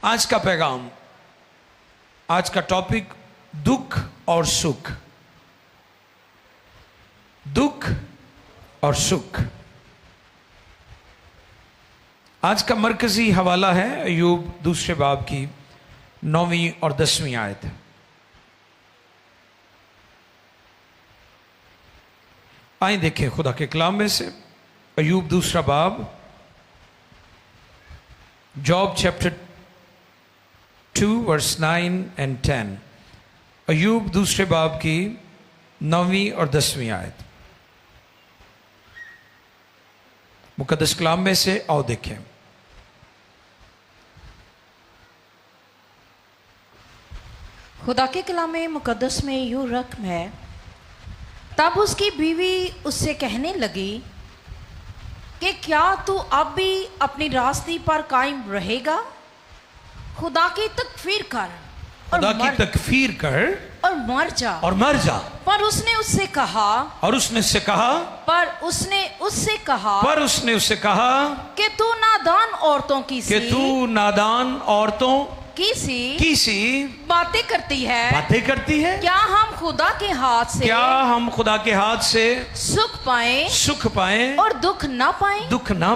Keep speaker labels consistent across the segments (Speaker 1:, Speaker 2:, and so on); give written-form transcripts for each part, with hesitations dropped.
Speaker 1: आज का पैगाम, आज का टॉपिक दुख और सुख। दुख और सुख। आज का मरकजी हवाला है अय्यूब दूसरे बाब की 9वीं और 10वीं आयत। आइए देखें खुदा के कलाम में से अय्यूब दूसरा बाब, जॉब चैप्टर 2 वर्स 9 एंड 10। अय्यूब दूसरे बाब की 9वीं और 10वीं आयत मुकद्दस कलाम में से। आओ देखें।
Speaker 2: खुदा के कलाम मुकद्दस में यूं रकम है, तब उसकी बीवी उससे कहने लगी कि क्या तू अब भी अपनी रास्ते पर कायम रहेगा? खुदा की तकफीर कर
Speaker 1: खुदा की तकफीर कर
Speaker 2: और मर जा।
Speaker 1: और मर जा।
Speaker 2: पर उसने उससे कहा
Speaker 1: और उसने उससे कहा
Speaker 2: पर उसने उससे कहा
Speaker 1: पर उसने उससे कहा
Speaker 2: कि तू नादान औरतों की
Speaker 1: कि तू नादान औरतों
Speaker 2: की
Speaker 1: सी
Speaker 2: बातें करती है।
Speaker 1: बातें करती है।
Speaker 2: क्या हम खुदा के हाथ से
Speaker 1: क्या हम खुदा के हाथ से
Speaker 2: सुख पाएं और दुख ना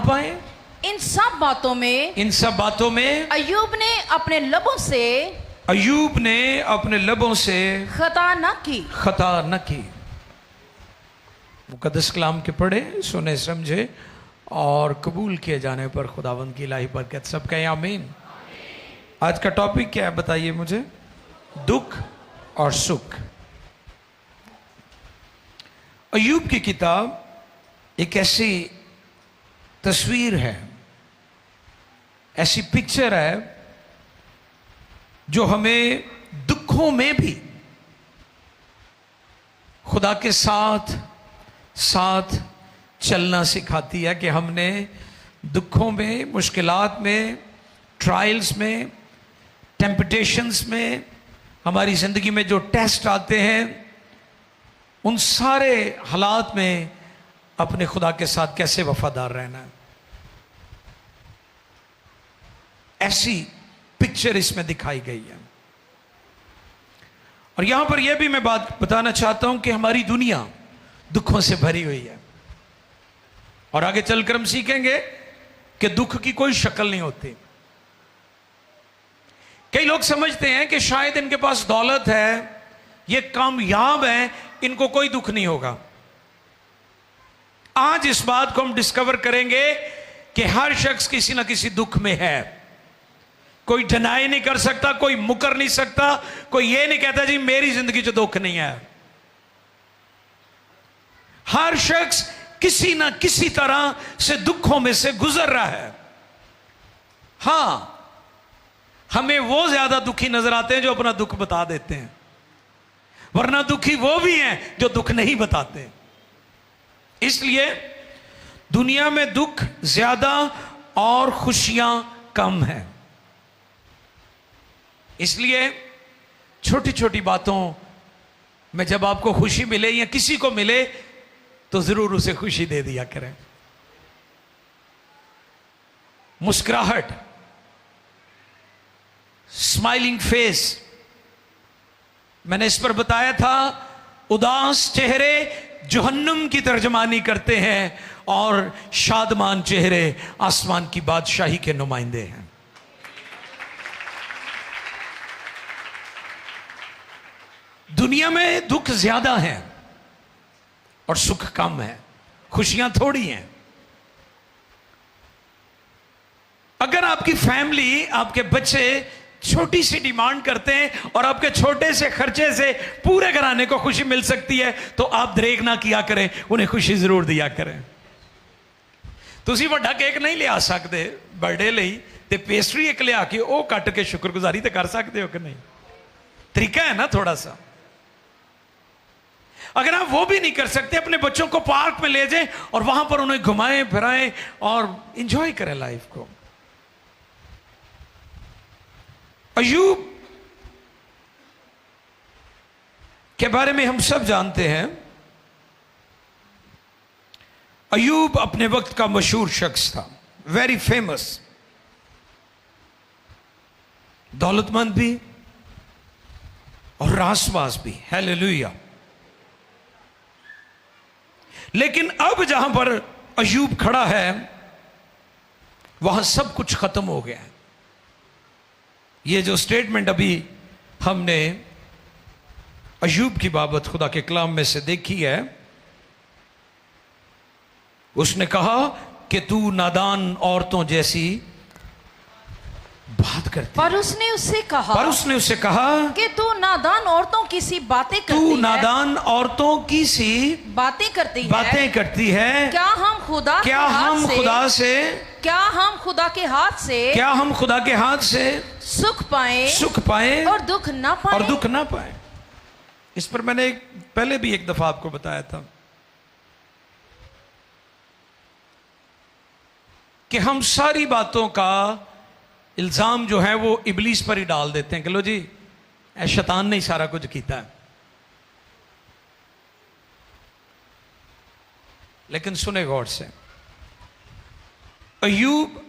Speaker 2: पाएं? इन सब बातों में अय्यूब ने अपने लबों से खता न की। मुकद्दस कलाम के पढ़े, सुने, समझे और कबूल किए जाने पर खुदावंद की इलाही बरकत। सब कहें आमीन। आज का टॉपिक क्या है बताइए मुझे? दुख और सुख। अय्यूब की किताब एक ऐसी तस्वीर है, ऐसी पिक्चर है जो हमें दुखों में भी खुदा के साथ चलना सिखाती है कि हमने दुखों में, मुश्किलात में, ट्रायल्स में, टेम्पटेशंस में, हमारी ज़िंदगी में जो टेस्ट आते हैं, उन सारे हालात में अपने खुदा के साथ कैसे वफादार रहना है। ऐसी पिक्चर इसमें दिखाई गई है। और यहां पर यह भी मैं बात बताना चाहता हूं कि हमारी दुनिया दुखों से भरी हुई है। और आगे चलकर हम सीखेंगे कि दुख की कोई शक्ल नहीं होती। कई लोग समझते हैं कि शायद इनके पास दौलत है, ये कामयाब हैं, इनको कोई दुख नहीं होगा। आज इस बात को हम डिस्कवर करेंगे कि हर शख्स किसी ना किसी दुख में है। कोई डिनाई नहीं कर सकता, कोई मुकर नहीं सकता, कोई ये नहीं कहता जी मेरी जिंदगी जो दुख नहीं है। हर शख्स किसी ना किसी तरह से दुखों में से गुजर रहा है। हां, हमें वो ज्यादा दुखी नजर आते हैं जो अपना दुख बता देते हैं, वरना दुखी वो भी हैं जो दुख नहीं बताते। इसलिए दुनिया में दुख ज्यादा और खुशियां कम हैं। इसलिए छोटी छोटी बातों में जब आपको खुशी मिले या किसी को मिले तो जरूर उसे खुशी दे दिया करें। मुस्कुराहट, स्माइलिंग फेस। मैंने इस पर बताया था, उदास चेहरे जहन्नुम की तर्जमानी करते हैं और शादमान चेहरे आसमान की बादशाही के नुमाइंदे हैं। दुनिया में दुख ज्यादा है और सुख कम है, खुशियां थोड़ी हैं। अगर आपकी फैमिली, आपके बच्चे छोटी सी डिमांड करते हैं और आपके छोटे से खर्चे से पूरे घराने को खुशी मिल सकती है, तो आप दरेक ना किया करें, उन्हें खुशी जरूर दिया करें। तुसी वड्डा केक नहीं ले आ सकते बर्थडे ਲਈ ते पेस्ट्री एक लिया के वो कट के शुक्रगुजारी तो कर सकते हो कि नहीं? तरीका है ना थोड़ा सा। अगर आप वो भी नहीं कर सकते, अपने बच्चों को पार्क में ले जाएं और वहां पर उन्हें घुमाएं फिराएं और एंजॉय करें लाइफ को। अय्यूब के बारे में हम सब जानते हैं। अय्यूब अपने वक्त का मशहूर शख्स था, वेरी फेमस।
Speaker 1: दौलतमंद भी और रासबाज भी। हालेलुया। लेकिन अब जहां पर अय्यूब खड़ा है वहां सब कुछ खत्म हो गया है। ये जो स्टेटमेंट अभी हमने अय्यूब की बाबत खुदा के कलाम में से देखी है, उसने कहा कि तू नादान औरतों जैसी बात करती।
Speaker 3: पर उसने उससे कहा कि तू नादान औरतों की सी बातें करती
Speaker 1: तू
Speaker 3: है।
Speaker 1: नादान औरतों की सी
Speaker 3: बातें करती
Speaker 1: है।
Speaker 3: क्या हम खुदा
Speaker 1: क्या
Speaker 3: के हाथ
Speaker 1: हम
Speaker 3: से,
Speaker 1: खुदा से
Speaker 3: क्या हम खुदा के हाथ से
Speaker 1: क्या हम खुदा के हाथ से
Speaker 3: सुख पाए और दुख ना पाए।
Speaker 1: इस पर मैंने पहले भी एक दफा आपको बताया था कि हम सारी बातों का इल्जाम जो है वो इब्लीस पर ही डाल देते हैं कि लो जी शैतान ने ही सारा कुछ किया है। लेकिन सुने गौर से, अय्यूब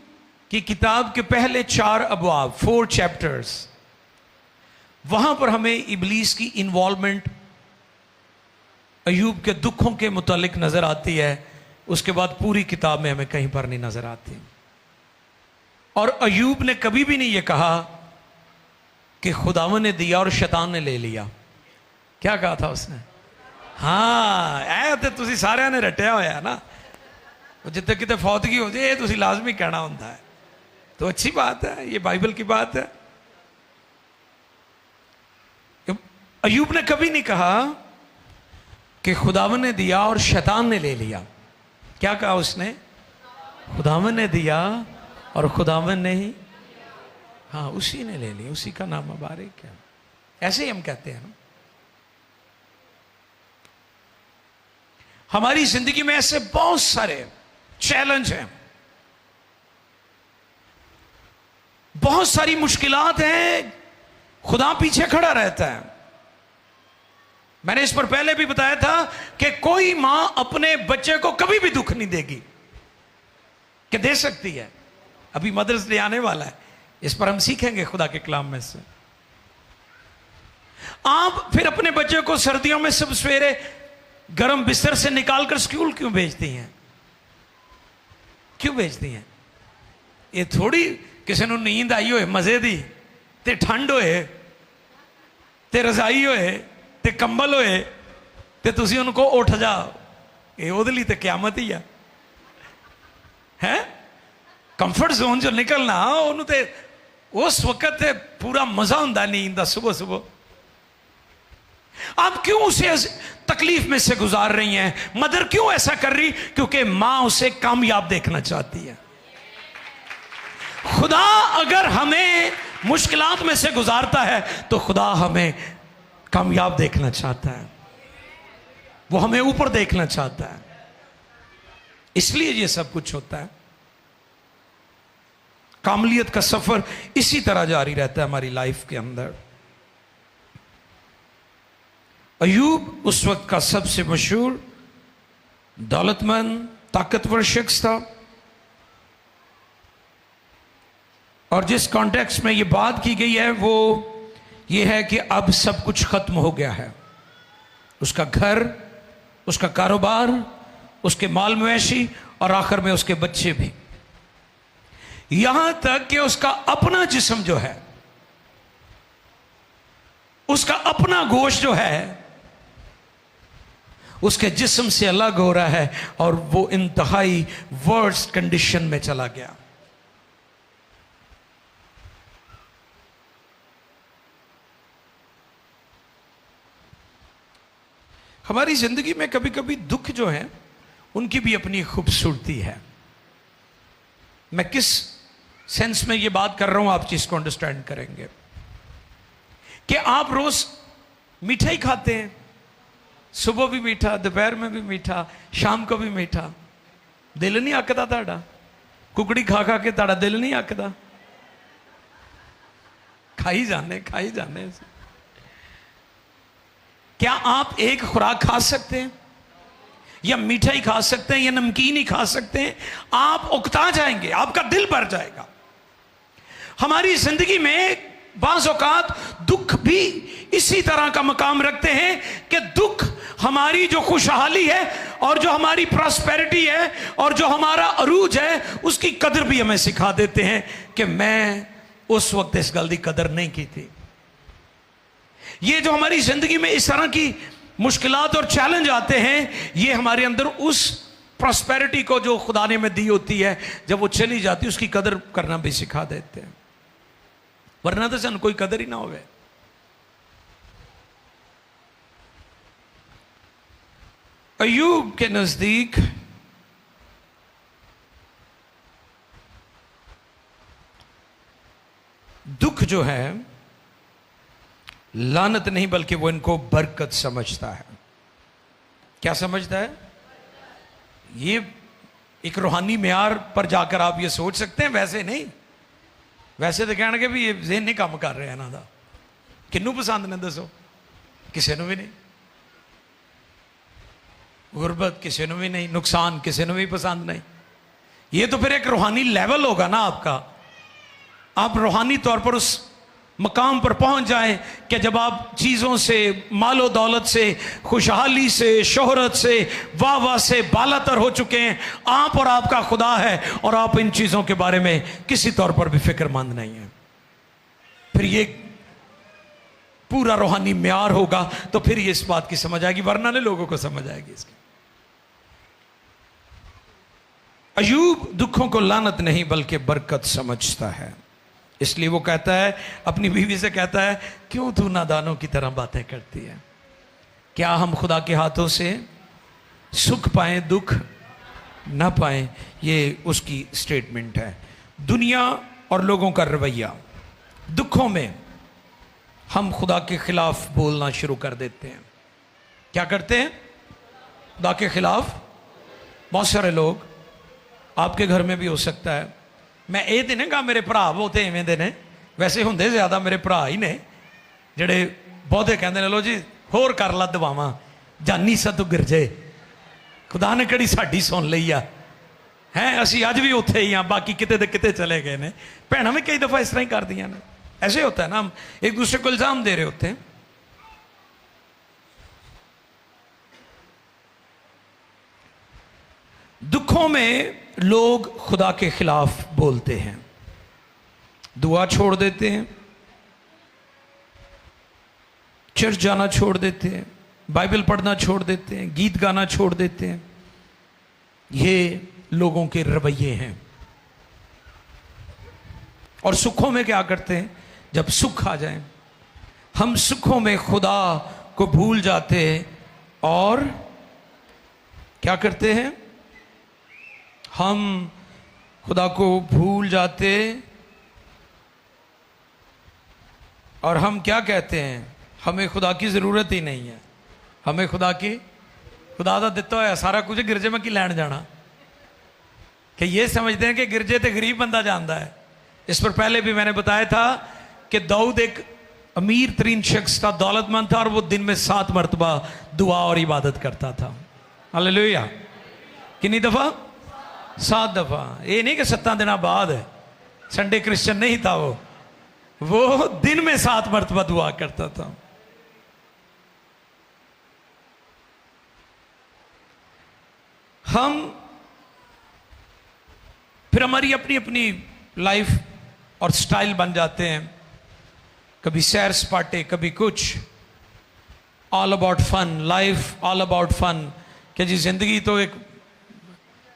Speaker 1: की किताब के पहले 4 अबवाब 4 चैप्टर्स, वहां पर हमें इब्लीस की इन्वॉल्वमेंट अय्यूब के दुखों के मुतालिक नजर आती है। उसके बाद पूरी किताब में हमें कहीं पर नहीं नजर आती। और अय्यूब ने कभी भी नहीं ये कहा कि खुदावन ने दिया और शैतान ने ले लिया। क्या कहा था उसने? हाँ, ऐ ते तुसी सारिਆਂ ने रटिया होया है ना, जितने कितने फौतगी हो जाए तुसी लाजमी कहना होता है। तो अच्छी बात है, ये बाइबल की बात है। अय्यूब ने कभी नहीं कहा कि खुदावन ने दिया और शैतान ने ले लिया। क्या कहा उसने? खुदावन ने दिया और खुदावन ने ही, हाँ, उसी ने ले लिया, उसी का नाम मुबारक है। ऐसे ही हम कहते हैं ना। हमारी जिंदगी में ऐसे बहुत सारे चैलेंज हैं, बहुत सारी मुश्किलात हैं, खुदा पीछे खड़ा रहता है। मैंने इस पर पहले भी बताया था कि कोई मां अपने बच्चे को कभी भी दुख नहीं देगी, कि दे सकती है। अभी मदर्स डे आने वाला है, इस पर हम सीखेंगे खुदा के कलाम में से। आप फिर अपने बच्चे को सर्दियों में सब सवेरे गर्म बिस्तर से निकालकर स्कूल क्यों भेजती हैं? क्यों भेजती हैं? ये थोड़ी किसी को नींद आई होए मजे दी, ते ठंड होए, ते रजाई होए, ते कंबल होए, ते तुसी उनको उठ जाओ, ये ओदे लिए ते क्यामत ही है। कंफर्ट जोन जो निकलना उन्होंने ते उस वक्त ते पूरा मजा हुंदा नींद दा सुबह सुबह। आप क्यों उसे तकलीफ में से गुजार रही हैं? मदर क्यों ऐसा कर रही? क्योंकि मां उसे कामयाब देखना चाहती है। खुदा अगर हमें मुश्किलात में से गुजारता है तो खुदा हमें कामयाब देखना चाहता है, वो हमें ऊपर देखना चाहता है। इसलिए ये सब कुछ होता है। कामलियत का सफर इसी तरह जारी रहता है हमारी लाइफ के अंदर। अय्यूब उस वक्त का सबसे मशहूर, दौलतमंद, ताकतवर शख्स था। और जिस कॉन्टेक्स्ट में ये बात की गई है वो ये है कि अब सब कुछ खत्म हो गया है। उसका घर, उसका कारोबार, उसके माल मवेशी और आखिर में उसके बच्चे भी, यहां तक कि उसका अपना जिस्म जो है, उसका अपना गोश्त जो है, उसके जिस्म से अलग हो रहा है और वो इंतहाई वर्स्ट कंडीशन में चला गया। हमारी जिंदगी में कभी कभी दुख जो है उनकी भी अपनी खूबसूरती है। मैं किस सेंस में ये बात कर रहा हूं आप चीज को अंडरस्टैंड करेंगे कि आप रोज मीठा ही खाते हैं, सुबह भी मीठा, दोपहर में भी मीठा, शाम को भी मीठा। दिल नहीं आकदा ताड़ा? कुकड़ी खा खा के ताड़ा दिल नहीं आकदा? खाई जाने। क्या आप एक खुराक खा सकते हैं, या मीठा ही खा सकते हैं, या नमकीन ही खा सकते हैं? आप उकता जाएंगे, आपका दिल भर जाएगा। हमारी जिंदगी में बाज़ औक़ात दुख भी इसी तरह का मकाम रखते हैं कि दुख हमारी जो खुशहाली है और जो हमारी प्रॉस्पेरिटी है और जो हमारा अरूज है उसकी कदर भी हमें सिखा देते हैं कि मैं उस वक्त इस गल की कदर नहीं की थी। ये जो हमारी जिंदगी में इस तरह की मुश्किलात और चैलेंज आते हैं, ये हमारे अंदर उस प्रॉस्पेरिटी को जो खुदा ने हमें दी होती है, जब वो चली जाती है उसकी कदर करना भी सिखा देते हैं, वरना तो सन कोई कदर ही ना होवे। अय्यूब के नजदीक दुख जो है लानत नहीं बल्कि वो इनको बरकत समझता है। क्या समझता है? ये एक रूहानी म्यार पर जाकर आप ये सोच सकते हैं, वैसे नहीं। वैसे तो कहने भी ये ज़हन नहीं काम कर रहे हैं ना, किन्नू पसंद ने दसो? किसी को भी नहीं। गुरबत किसी को भी नहीं, नुकसान किसी को भी पसंद नहीं। ये तो फिर एक रूहानी लेवल होगा ना आपका। आप रूहानी तौर पर उस मकाम पर पहुंच जाएं कि जब आप चीज़ों से, मालो दौलत से, खुशहाली से, शोहरत से, वाह वाह से बालातर हो चुके हैं। आप और आपका खुदा है और आप इन चीज़ों के बारे में किसी तौर पर भी फिक्रमंद नहीं है। फिर ये पूरा रूहानी म्यार होगा तो फिर ये इस बात की समझ आएगी, वरना ने लोगों को समझ आएगी इसकी। अय्यूब दुखों को लानत नहीं बल्कि बरकत समझता है। इसलिए वो कहता है, अपनी बीवी से कहता है, क्यों तू नादानों की तरह बातें करती है? क्या हम खुदा के हाथों से सुख पाएं, दुख ना पाएं? ये उसकी स्टेटमेंट है। दुनिया और लोगों का रवैया, दुखों में हम खुदा के खिलाफ बोलना शुरू कर देते हैं। क्या करते हैं? खुदा के खिलाफ। बहुत सारे लोग, आपके घर में भी हो सकता है, मैं ये तो नहीं कहा मेरे भरा बहुते इवें दे ने, वैसे होंगे ज़्यादा मेरे भरा ही ने जेडे बहुते कहते हैं लो जी होर कर ला दवावां, जानी सा तू गिरजे, खुदा ने कड़ी साड़ी सुन ली आ है, असी अज भी उत्थे ही हाँ, बाकी किते दे किते चले गए ने। भैन भी कई दफ़ा इस तरह ही कर दिया ने। ऐसे होता है ना, हम एक दूसरे को इल्ज़ाम दे रहे होते हैं। दुखों में लोग खुदा के खिलाफ बोलते हैं, दुआ छोड़ देते हैं, चर्च जाना छोड़ देते हैं, बाइबल पढ़ना छोड़ देते हैं, गीत गाना छोड़ देते हैं। ये लोगों के रवैये हैं। और सुखों में क्या करते हैं? जब सुख आ जाए, हम सुखों में खुदा को भूल जाते हैं और क्या करते हैं? हम खुदा को भूल जाते और हम क्या कहते हैं? हमें खुदा की ज़रूरत ही नहीं है, हमें खुदा दा दिता होया सारा कुछ, गिरजे में की लैन जाना। कि ये समझते हैं कि गिरजे तो गरीब बंदा जानता है। इस पर पहले भी मैंने बताया था कि दाऊद एक अमीर तरीन शख्स था, दौलतमंद था, और वो दिन में 7 मरतबा दुआ और इबादत करता था। हालेलुया। कितनी दफ़ा? 7 दफ़ा। ये नहीं कि 7 दिन बाद है, संडे क्रिश्चियन नहीं था वो दिन में 7 मरतबा दुआ करता था। हम फिर हमारी अपनी अपनी लाइफ और स्टाइल बन जाते हैं, कभी सैर सपाटे, कभी कुछ, all about fun, life all about fun. कि जी जिंदगी तो एक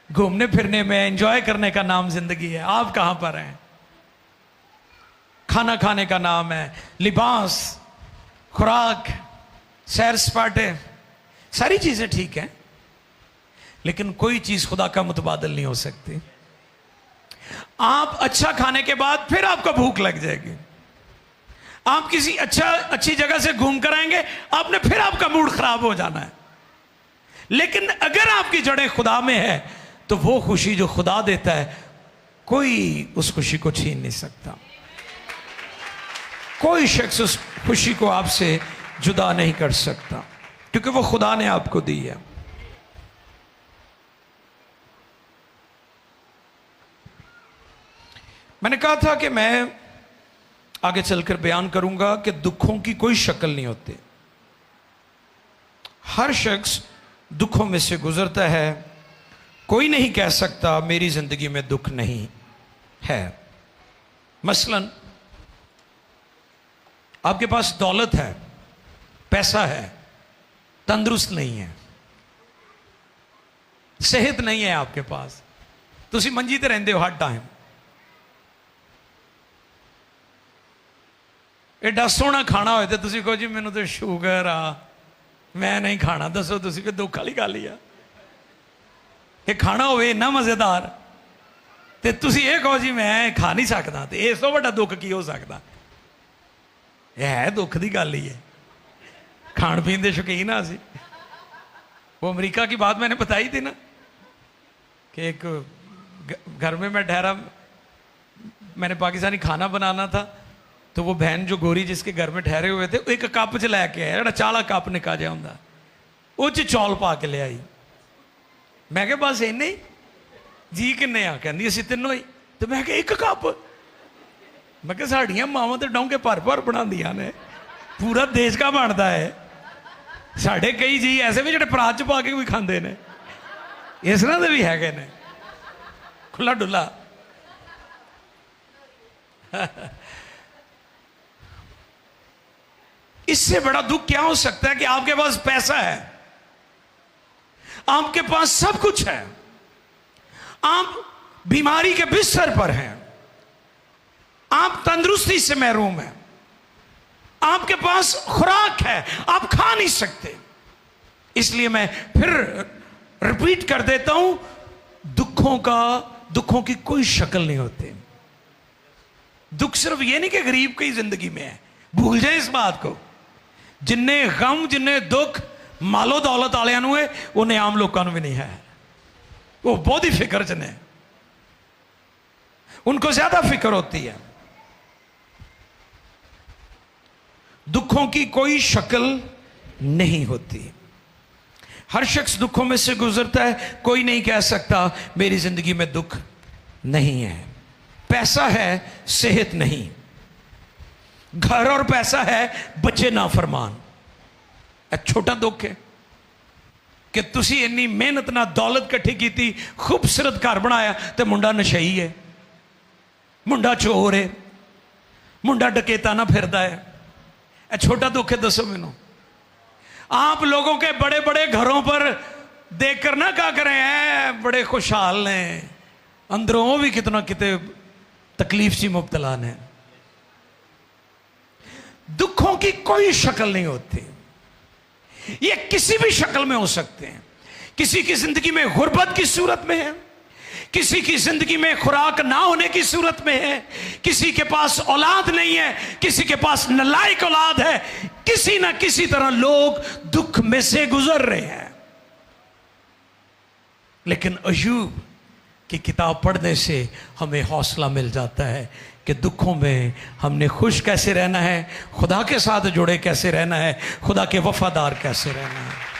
Speaker 1: घूमने फिरने में, एंजॉय करने का नाम जिंदगी है। आप कहां पर हैं? खाना खाने का नाम है, लिबास, खुराक, सैर सपाटे, सारी चीजें ठीक हैं, लेकिन कोई चीज खुदा का मुतबादल नहीं हो सकती। आप अच्छा खाने के बाद फिर आपको भूख लग जाएगी। आप किसी अच्छी जगह से घूम कर आएंगे, आपने फिर आपका मूड खराब हो जाना है। लेकिन अगर आपकी जड़ें खुदा में है तो वो खुशी जो खुदा देता है, कोई उस खुशी को छीन नहीं सकता। कोई शख्स उस खुशी को आपसे जुदा नहीं कर सकता, क्योंकि वो खुदा ने आपको दी है। मैंने कहा था कि मैं
Speaker 2: आगे चलकर बयान करूंगा कि दुखों की कोई शक्ल नहीं होती। हर शख्स दुखों में से गुजरता है। कोई नहीं कह सकता मेरी जिंदगी में दुख नहीं है। मसलन आपके पास दौलत है, पैसा है, तंदुरुस्त नहीं है, सेहत नहीं है आपके पास, तुसी मंजी ते रहिंदे हो हर टाइम। एडा सोहना खाना होए ते तुसी कहो जी मैनू तो शुगर आ, मैं नहीं खाना। दसो तुसी कि दुख वाली गल ही आ। ये खाना होवे इन्ना मजेदार ते तुसी ये कहो जी मैं खा नहीं सकता, ते इस तो बड़ा दुख की हो सकता? यह है दुख की गल ही है। खान पीन के शौकीन आ असी। वो अमेरिका की बात मैंने बताई थी ना कि एक घर में मैं ठहरा, मैंने पाकिस्तानी खाना बनाना था, तो वो बहन जो गोरी जिसके घर में ठहरे हुए थे एक कप च लैके आया, जरा चाला कप निका जा होंदा, वो च चौल पा के ले आई। मैं क्या बस इन्ने ही जी किन्ने आ? कहती असी तीनों ही। तो मैं क्या एक कप? मैं क्या साड़ियाँ मावां तो डोंगे भर भर बनांदियां ने, पूरा देश का बनता है। साढ़े कई जी ऐसे भी जो परात च पा के भी खाते हैं, इस तरह के भी है ने, खुला डुला। इससे बड़ा दुख क्या हो सकता है कि आपके पास पैसा है, आपके पास सब कुछ है, आप बीमारी के बिस्तर पर हैं, आप तंदुरुस्ती से महरूम हैं, आपके पास खुराक है, आप खा नहीं सकते। इसलिए मैं फिर रिपीट कर देता हूं, दुखों की कोई शक्ल नहीं होती। दुख सिर्फ ये नहीं कि गरीब की जिंदगी में है, भूल जाए इस बात को। जिन्ने गम जिन्ने दुख मालो दौलत वाले है, उन्हें आम लोगों भी नहीं है। वो बहुत ही फिक्र च ने, उनको ज्यादा फिक्र होती है। दुखों की कोई शक्ल नहीं होती। हर शख्स दुखों में से गुजरता है। कोई नहीं कह सकता मेरी जिंदगी में दुख नहीं है। पैसा है, सेहत नहीं। घर और पैसा है, बच्चे नाफरमान। छोटा दुख है कि तुसी इन्नी मेहनत ना दौलत इकट्ठी की थी, खूबसूरत घर बनाया, तो मुंडा नशई है, मुंडा चोर है, मुंडा डकेता ना फिरदा है। छोटा दुख है। दसो मैनू, आप लोगों के बड़े बड़े घरों पर देखकर ना क्या करें, हैं बड़े खुशहाल ने, अंदरों भी कितना कितने तकलीफ सी मुब्तला ने। दुखों की कोई शक्ल नहीं होती। ये किसी भी शक्ल में हो सकते हैं। किसी की जिंदगी में गुर्बत की सूरत में है, किसी की जिंदगी में खुराक ना होने की सूरत में है, किसी के पास औलाद नहीं है, किसी के पास नालायक औलाद है। किसी ना किसी तरह लोग दुख में से गुजर रहे हैं। लेकिन अय्यूब की किताब पढ़ने से हमें हौसला मिल जाता है कि दुखों में हमने खुश कैसे रहना है, खुदा के साथ जुड़े कैसे रहना है, खुदा के वफादार कैसे रहना है।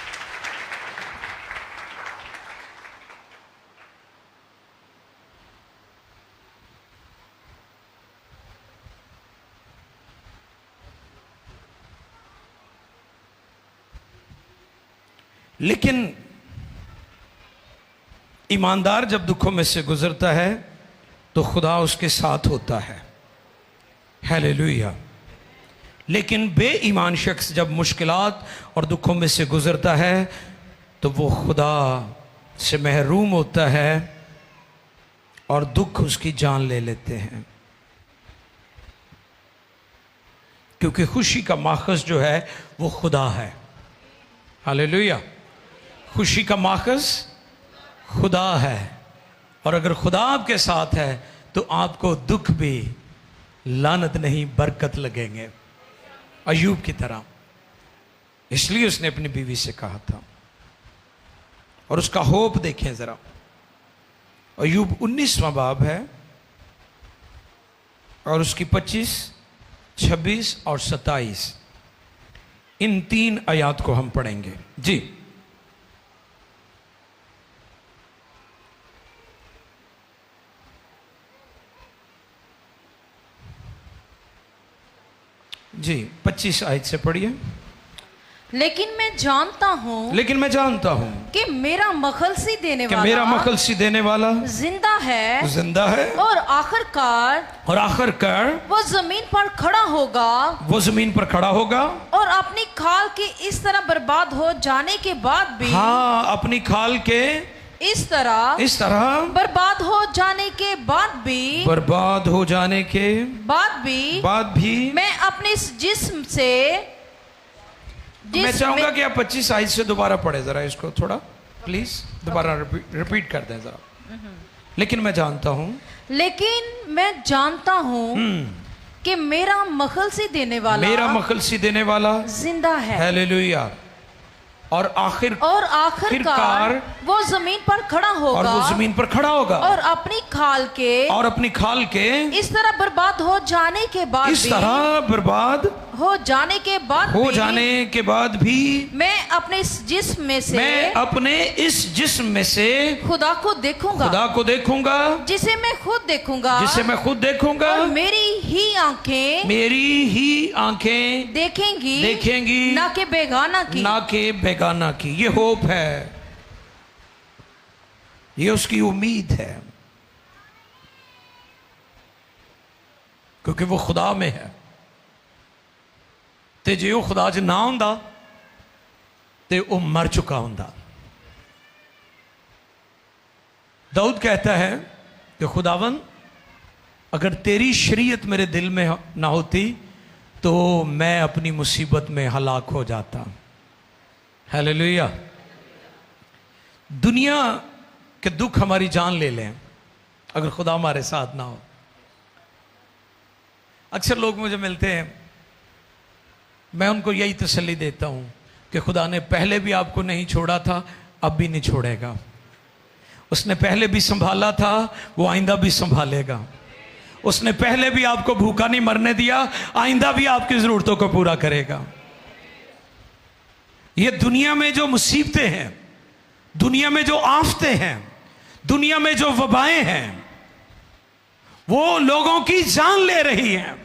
Speaker 2: लेकिन ईमानदार जब दुखों में से गुजरता है तो खुदा उसके साथ होता है। हालेलुया। लेकिन बेईमान शख्स जब मुश्किलात और दुखों में से गुजरता है तो वो खुदा से महरूम होता है और दुख उसकी जान ले लेते हैं। क्योंकि खुशी का माखज़ जो है वो खुदा है। हालेलुया। खुशी का माखज़ खुदा है, और अगर खुदा आपके साथ है तो आपको दुख भी लानत नहीं बरकत लगेंगे, अय्यूब की तरह। इसलिए उसने अपनी बीवी से कहा था, और उसका होप देखें जरा। अय्यूब 19वां बाब है और उसकी 25, 26 और 27 इन 3 आयात को हम पढ़ेंगे। जी। जी 25 आयत से पढ़िए।
Speaker 3: लेकिन मैं जानता हूँ
Speaker 2: लेकिन मैं जानता हूँ
Speaker 3: कि मेरा मखलसी देने
Speaker 2: कि
Speaker 3: वाला
Speaker 2: मेरा मखलसी देने वाला
Speaker 3: जिंदा है
Speaker 2: जिंदा है,
Speaker 3: और आखिरकार वो जमीन पर खड़ा होगा,
Speaker 2: वो जमीन पर खड़ा होगा
Speaker 3: और अपनी खाल के इस तरह बर्बाद हो जाने के बाद भी,
Speaker 2: हाँ अपनी खाल के
Speaker 3: इस तरह बर्बाद हो जाने के बाद भी,
Speaker 2: बर्बाद हो जाने के बाद भी
Speaker 3: मैं अपने इस जिस्म से
Speaker 2: मैं चाहूंगा कि आप 25 आयत से दोबारा पढ़े जरा इसको, थोड़ा प्लीज दोबारा रिपीट कर दें जरा। लेकिन मैं जानता हूँ
Speaker 3: कि मेरा मखलसी देने वाला जिंदा है।
Speaker 2: हालेलुया। और आखिरकार
Speaker 3: वो जमीन पर खड़ा होगा, और अपनी खाल के इस तरह बर्बाद हो जाने के बाद भी मैं अपने इस जिस्म में से खुदा को देखूंगा, जिसे मैं खुद देखूंगा, और मेरी ही आंखें देखेंगी ना कि बेगाना की।
Speaker 2: ये होप है, ये उसकी उम्मीद है, क्योंकि वो खुदा में है। ते जे वो खुदा च ना हुंदा ते वो मर चुका हुंदा। दाऊद कहता है कि खुदावन अगर तेरी शरीयत मेरे दिल में ना होती तो मैं अपनी मुसीबत में हलाक हो जाता। हालेलुया। दुनिया के दुख हमारी जान ले लें अगर खुदा हमारे साथ ना हो। अक्सर लोग मुझे मिलते हैं, मैं उनको यही तसल्ली देता हूं कि खुदा ने पहले भी आपको नहीं छोड़ा था, अब भी नहीं छोड़ेगा। उसने पहले भी संभाला था, वो आइंदा भी संभालेगा। उसने पहले भी आपको भूखा नहीं मरने दिया, आइंदा भी आपकी जरूरतों को पूरा करेगा। ये दुनिया में जो मुसीबतें हैं, दुनिया में जो आफतें हैं, दुनिया में जो वबाएं हैं, वो लोगों की जान ले रही हैं।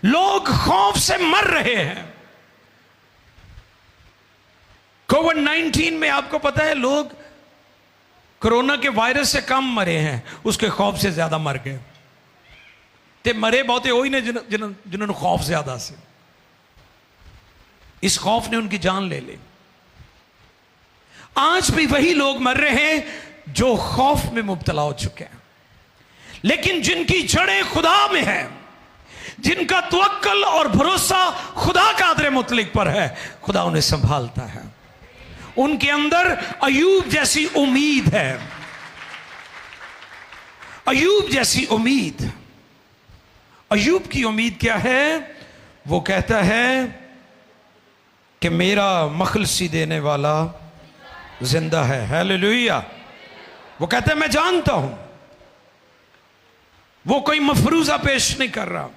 Speaker 2: लोग खौफ से मर रहे हैं। कोविड-19 में आपको पता है लोग कोरोना के वायरस से कम मरे हैं, उसके खौफ से ज्यादा मर गए। ते मरे बहुते वही ने जिन्होंने खौफ ज्यादा से, इस खौफ ने उनकी जान ले ली। आज भी वही लोग मर रहे हैं जो खौफ में मुब्तला हो चुके हैं, लेकिन जिनकी जड़ें खुदा में हैं, जिनका तवक्कल और भरोसा खुदा कादर मुतलिक पर है, खुदा उन्हें संभालता है। उनके अंदर अयूब जैसी उम्मीद है, अयूब जैसी उम्मीद। अयूब की उम्मीद क्या है? वो कहता है कि मेरा मखलसी देने वाला जिंदा है। हालेलुया। वो कहता है मैं जानता हूं। वो कोई मफरूजा पेश नहीं कर रहा,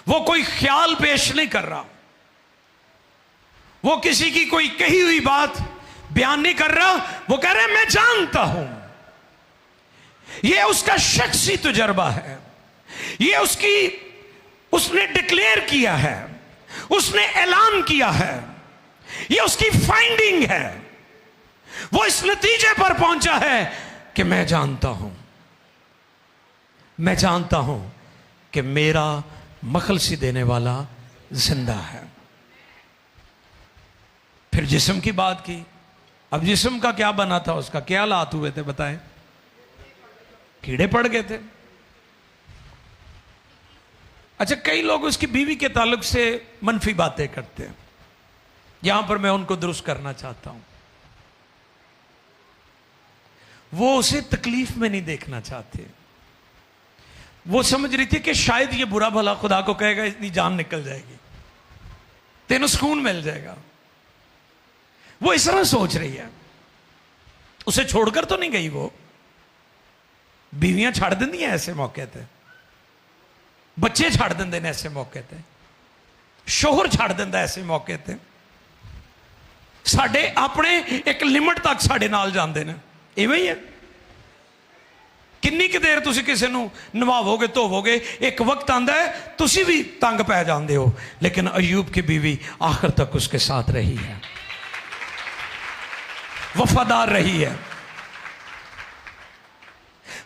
Speaker 2: वो कोई ख्याल पेश नहीं कर रहा, वो किसी की कोई कही हुई बात बयान नहीं कर रहा। वो कह रहा है मैं जानता हूं। यह उसका शख्सी तजुर्बा है, यह उसने डिक्लेयर किया है, उसने ऐलान किया है, यह उसकी फाइंडिंग है। वो इस नतीजे पर पहुंचा है कि मैं जानता हूं, मैं जानता हूं कि मेरा मखलसी देने वाला जिंदा है। फिर जिस्म की बात की। अब जिस्म का क्या बना था, उसका क्या हालात हुए थे बताएं? कीड़े पड़ गए थे। अच्छा, कई लोग उसकी बीवी के ताल्लुक से मनफी बातें करते हैं, यहां पर मैं उनको दुरुस्त करना चाहता हूं। वो उसे तकलीफ में नहीं देखना चाहते। वो समझ रही थी कि शायद ये बुरा भला खुदा को कहेगा, इतनी जान निकल जाएगी, तेनों सुकून मिल जाएगा। वो इस तरह सोच रही है। उसे छोड़कर तो नहीं गई वो। बीवियां छाड़ देंगी ऐसे मौके पे, बच्चे छाड़ देंगे ऐसे मौके पे, शोहर छाड़ देंदा ऐसे मौके पे। साडे अपने एक लिमिट तक साडे नाल जांदे ने, इवें ही है।
Speaker 1: किन्नी कि देर तुसी किसी नूं नवावोगे धोवोगे, एक वक्त आंदा है तुसी भी तंग पै जांदे हो। लेकिन अयूब की बीवी आखिर तक उसके साथ रही है, वफादार रही है।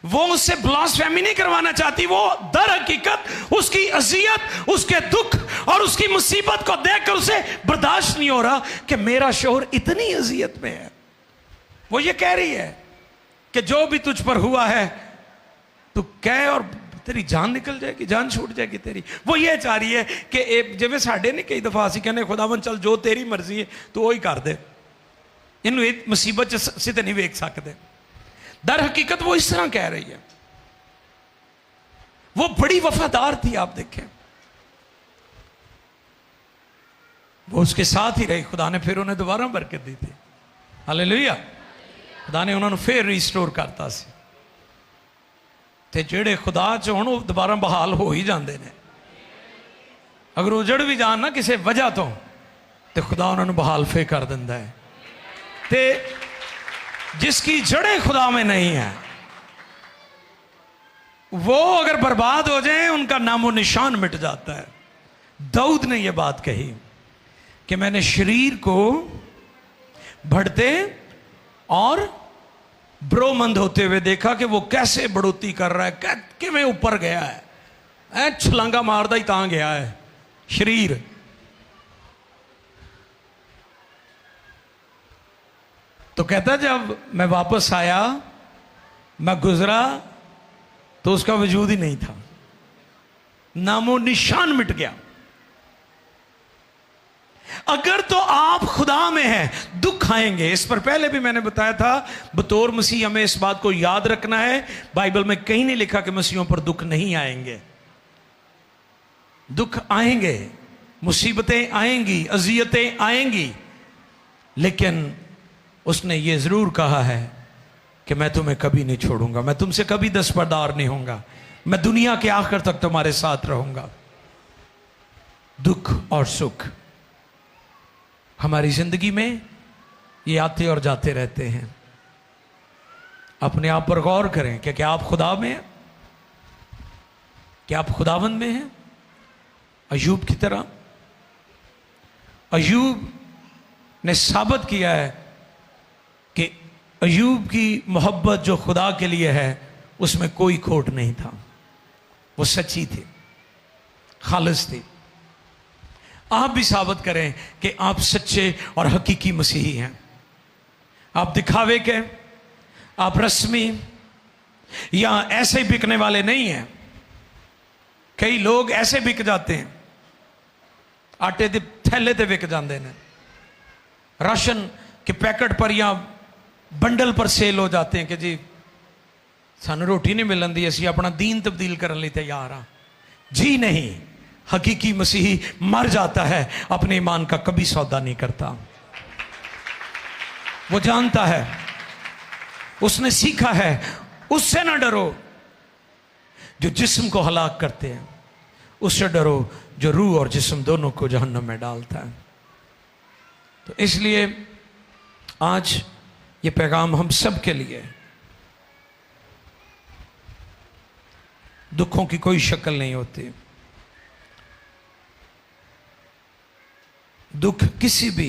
Speaker 1: वो उससे ब्लास्फेमी नहीं करवाना चाहती, वो दर हकीकत उसकी अजियत, उसके दुख और उसकी मुसीबत को देखकर उसे बर्दाश्त नहीं हो रहा कि मेरा शौहर इतनी अजियत में है। वो ये कह रही है कि जो भी तुझ पर हुआ है तू कह और तेरी जान निकल जाएगी, जान छूट जाएगी तेरी। वो ये चाह रही है कि जिवें साडे ने कई दफा असीं कहने खुदावन चल जो तेरी मर्जी है तू वही कर दे, इनू एक मुसीबत से तो नहीं वेख सकते। दर हकीकत वो इस तरह कह रही है। वो बड़ी वफादार थी, आप देखें, वो उसके साथ ही रही। खुदा ने फिर उन्हें दोबारा बरकत दी थी। हालेलुया। खुदा ने उन्होंने फिर रिस्टोर करता सी ते जेड़े खुदा च हुण वो दोबारा बहाल हो ही जाते हैं। अगर उजड़ भी जान ना किसी वजह तो खुदा उन्होंने बहाल फिर कर दिंदा है। ते जिसकी जड़ें खुदा में नहीं है वो अगर बर्बाद हो जाए उनका नामो निशान मिट जाता है। दाऊद ने यह बात कही कि मैंने शरीर को बढ़ते और ब्रोमंद होते हुए देखा कि वो कैसे बढ़ोतरी कर रहा है, किवें ऊपर गया है, छलांगा मारदा ही तां गया है शरीर। तो कहता जब मैं वापस आया, मैं गुजरा तो उसका वजूद ही नहीं था, नामो निशान मिट गया। अगर तो आप खुदा में हैं दुख आएंगे। इस पर पहले भी मैंने बताया था, बतौर मसीह हमें इस बात को याद रखना है। बाइबल में कहीं नहीं लिखा कि मसीहों पर दुख नहीं आएंगे। दुख आएंगे, मुसीबतें आएंगी, अजियतें आएंगी, लेकिन उसने ये जरूर कहा है कि मैं तुम्हें कभी नहीं छोड़ूंगा, मैं तुमसे कभी दस्तबरदार नहीं होऊंगा, मैं दुनिया के आखिर तक तुम्हारे साथ रहूंगा। दुख और सुख हमारी जिंदगी में ये आते और जाते रहते हैं। अपने आप पर गौर करें कि क्या आप खुदा में हैं, क्या आप खुदावंद में हैं। अयूब की तरह अयूब ने साबित किया है कि अयूब की मोहब्बत जो खुदा के लिए है उसमें कोई खोट नहीं था, वो सच्ची थी, खालिस थी। आप भी साबित करें कि आप सच्चे और हकीकी मसीही हैं। आप दिखावे के, आप रस्मी या ऐसे बिकने वाले नहीं हैं। कई लोग ऐसे बिक जाते हैं, आटे के थैले ते बिक जाते हैं, राशन के पैकेट पर या बंडल पर सेल हो जाते हैं कि जी सानू रोटी नहीं मिलन दी, असीं अपना दीन तब्दील करने लई तैयार हाँ। जी नहीं, हकीकी मसीही मर जाता है, अपने ईमान का कभी सौदा नहीं करता। वो जानता है, उसने सीखा है, उससे ना डरो जो जिस्म को हलाक करते हैं, उससे डरो जो रूह और जिस्म दोनों को जहन्नम में डालता है। तो इसलिए आज ये पैगाम हम सब के लिए, दुखों की कोई शक्ल नहीं होती। दुख किसी भी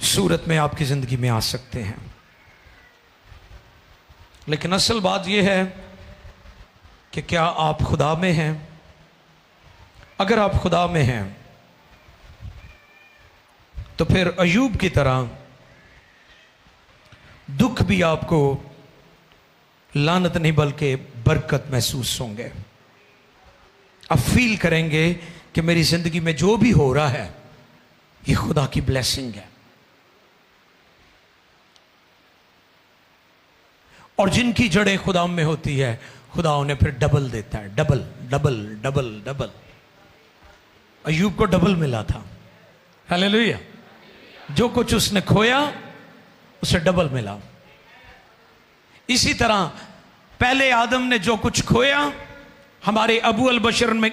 Speaker 1: सूरत में आपकी जिंदगी में आ सकते हैं, लेकिन असल बात यह है कि क्या आप खुदा में हैं। अगर आप खुदा में हैं तो फिर अयूब की तरह दुख भी आपको लानत नहीं बल्कि बरकत महसूस होंगे। आप फील करेंगे कि मेरी जिंदगी में जो भी हो रहा है ये खुदा की ब्लेसिंग है। और जिनकी जड़ें खुदा में होती है, खुदा उन्हें फिर डबल देता है, double double double double. Ayub को डबल मिला था। हालेलुया। जो कुछ उसने खोया उसे डबल मिला। इसी तरह पहले आदम ने जो कुछ खोया, हमारे अबू अल बशर में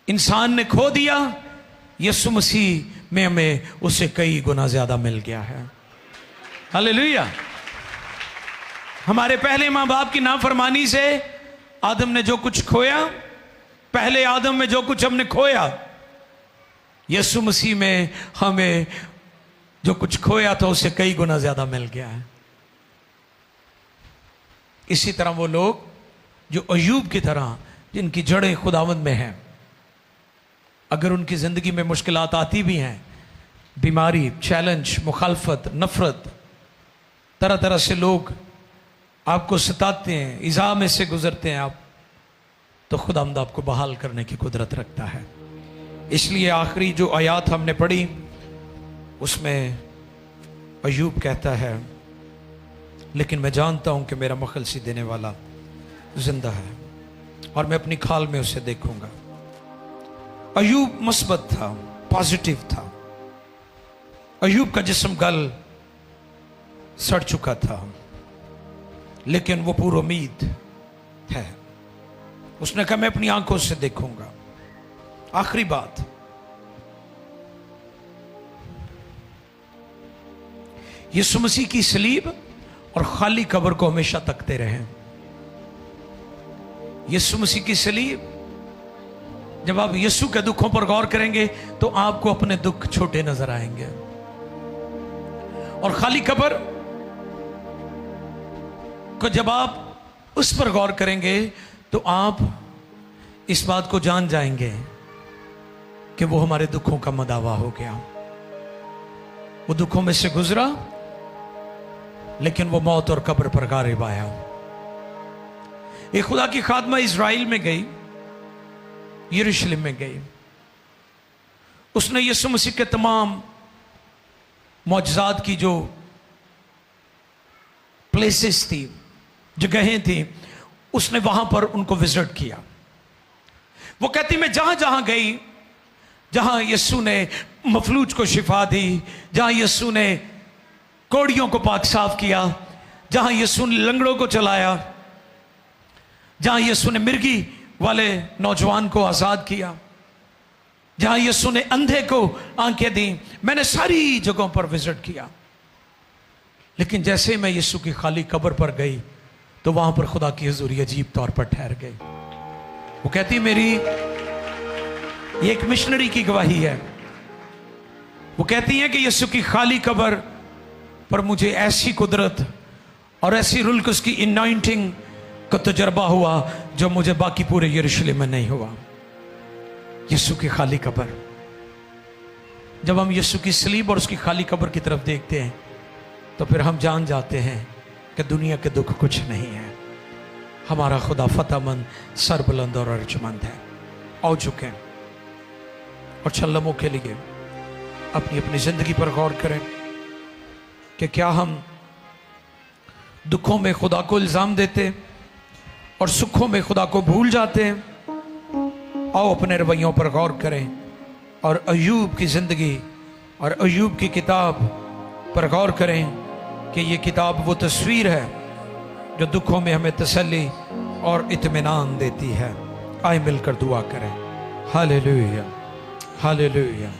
Speaker 1: इंसान ने खो दिया, यीशु मसीह में हमें उससे कई गुना ज्यादा मिल गया है। हालेलुया। हमारे पहले मां बाप की नाफरमानी से आदम ने जो कुछ खोया, पहले आदम में जो कुछ हमने खोया, यीशु मसीह में हमें जो कुछ खोया था उससे कई गुना ज्यादा मिल गया है। इसी तरह वो लोग जो अय्यूब की तरह, जिनकी जड़ें खुदावंद में हैं, अगर उनकी जिंदगी में मुश्किलात आती भी हैं, बीमारी, चैलेंज, मुखालफत, नफरत, तरह तरह से लोग आपको सताते हैं, इज़ा में से गुजरते हैं आप, तो खुदावंद आपको बहाल करने की कुदरत रखता है। इसलिए आखिरी जो आयत हमने पढ़ी उसमें अय्यूब कहता है, लेकिन मैं जानता हूं कि मेरा मखलसी देने वाला जिंदा है और मैं अपनी खाल में उसे देखूंगा। अय्यूब मुस्बत था, पॉजिटिव था। अय्यूब का जिस्म गल सड़ चुका था, लेकिन वो पूरी उम्मीद है। उसने कहा मैं अपनी आंखों से देखूंगा। आखिरी बात, यीशु मसीह की सलीब और खाली कब्र को हमेशा तकते रहें। यीशु मसीह की सलीब, जब आप यीशु के दुखों पर गौर करेंगे तो आपको अपने दुख छोटे नजर आएंगे, और खाली कब्र को जब आप उस पर गौर करेंगे तो आप इस बात को जान जाएंगे कि वो हमारे दुखों का मदावा हो गया। वो दुखों में से गुजरा, लेकिन वो मौत और कब्र पर गालिब आया। एक खुदा की खादमा इज़राइल में गई, यरूशलेम में गई। उसने यीशु मसीह के तमाम मौजज़ात की जो प्लेसेस थी, जगहें थी, उसने वहां पर उनको विजिट किया। वो कहती मैं जहां जहां गई, जहां यीशु ने मफलूज को शिफा दी, जहां यीशु ने कोड़ियों को पाक साफ किया, जहां यीशु ने लंगड़ों को चलाया, जहां यीशु ने मिर्गी वाले नौजवान को आजाद किया, जहां यीशु ने अंधे को आंखें दी, मैंने सारी जगहों पर विजिट किया। लेकिन जैसे मैं यीशु की खाली कब्र पर गई तो वहां पर खुदा की हुजूरी अजीब तौर पर ठहर गई। वो कहती मेरी ये एक मिशनरी की गवाही है। वो कहती है कि यीशु की खाली कब्र पर मुझे ऐसी कुदरत और ऐसी रुल्क की इनॉइंटिंग का तजर्बा हुआ जो मुझे बाकी पूरे यरूशलेम में नहीं हुआ। यीशु की खाली कब्र, जब हम यीशु की सलीब और उसकी खाली कब्र की तरफ देखते हैं तो फिर हम जान जाते हैं कि दुनिया के दुख कुछ नहीं है। हमारा खुदा फतेहमंद, सरबुलंद और अर्जमंद है। आओ झुकें और चंद लम्हों के लिए अपनी अपनी जिंदगी पर गौर करें कि क्या हम दुखों में खुदा को इल्जाम देते और सुखों में खुदा को भूल जाते हैं। आओ अपने रवैयों पर गौर करें और अय्यूब की जिंदगी और अय्यूब की किताब पर गौर करें कि ये किताब वो तस्वीर है जो दुखों में हमें तसल्ली और इत्मीनान देती है। आए मिलकर दुआ करें। Hallelujah, hallelujah.